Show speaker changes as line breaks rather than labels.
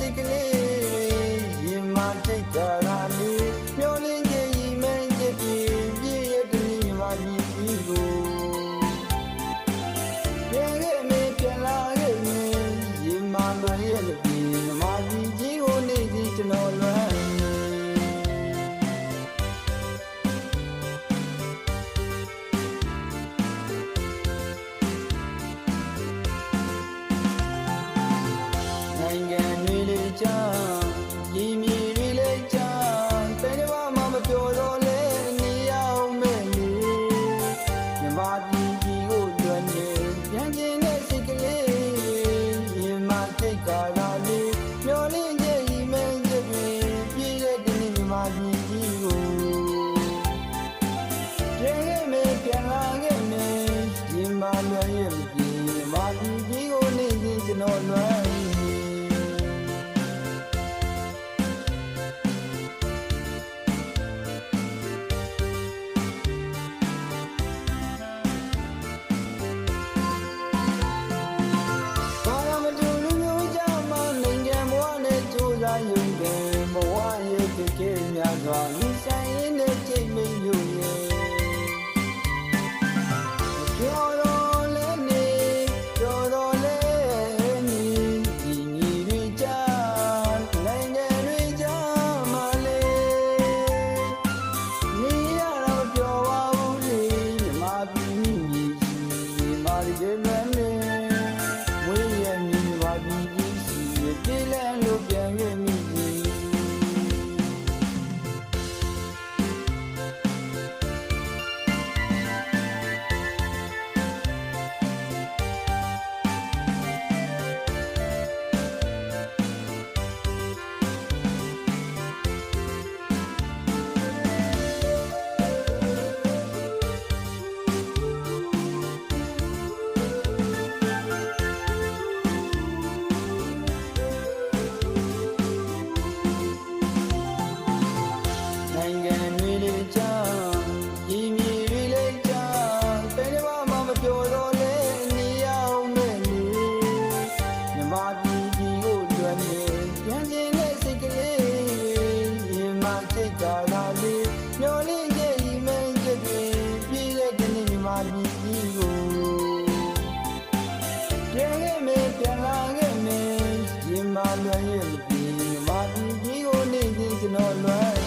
စိတ်ကလေးရင်မထိတ်တာလေးမျောလင်းခြင်းဤမင်းချက်ပြည့်ရတဲ့ညီမကြီးကိုပြန်ခဲ့မေပြန်လာခဲ့မေရင်မလွယ်ရဲ့လူညီမကြီးကိုနေစီကျွန်တော်လွမ်းနိုင်ငံတွေလေးချမ်းရည်မြည်တွေလေးချမ်းဘယ်တော့မှမပြောတော့လဲနေအောင်မဲ့လေမြမပြည်ကြီးကိုလွန်နေပြန်ကျင်တဲ့စိတ်ကလေးရင်မထိတ်ကာလာလေးမျောလင်းရဲ့ဤမင်းချက်ပြည့်တဲ့ဒီနေ့မြမပြည်ကြီးကိုပြန်ခဲ့မေပြန်လာခဲ့မေရင်မလွယ်ရဲ့မပြေမြမပြည်ကြီးကိုနေစဉ်ကျွန်တော်လွမ်းရုံကဘဝရဲ့တကယ်များစွာလူဆိုင်ရင်နဲ့ကြိတ်မိန်ယူရဲ့ကျော်တော်လည်းနေကျော်တော်လည်းနေဒီညီတွေချနိုင်ငံတွေချမလေးနေရတော့ပြောပါဘူးလေမြမပြည်မြည်ရှိမာရီကျလွမ်းနေဝေးရမြည်ပါပြည်ကြီးရှိပြေးလန်းလို့ပြန်ခဲ့မိနိုင်ငံတွေလေးချမ်းရည်မြည်တွေလေးချမ်းဘယ်တော့မှမပြောတော့လဲနေအောင်မဲ့လေမြမပြည်ကြီးကိုလွမ်းနေပြန်ကျင်တဲ့စိတ်ကလေးရင်မထိတ်တာလေးမျောလင်းရဲ့ဤမင်းချက်ပြည့်တဲ့ဒီနေ့မြမပြည်ကြီးကိုပြန်ခဲ့မေပြန်လာခဲ့မေရင်မလွယ်ရဲ့မပြေမြမပြည်ကြီးကိုနေစဉ်ကျွန်တော်လွမ်း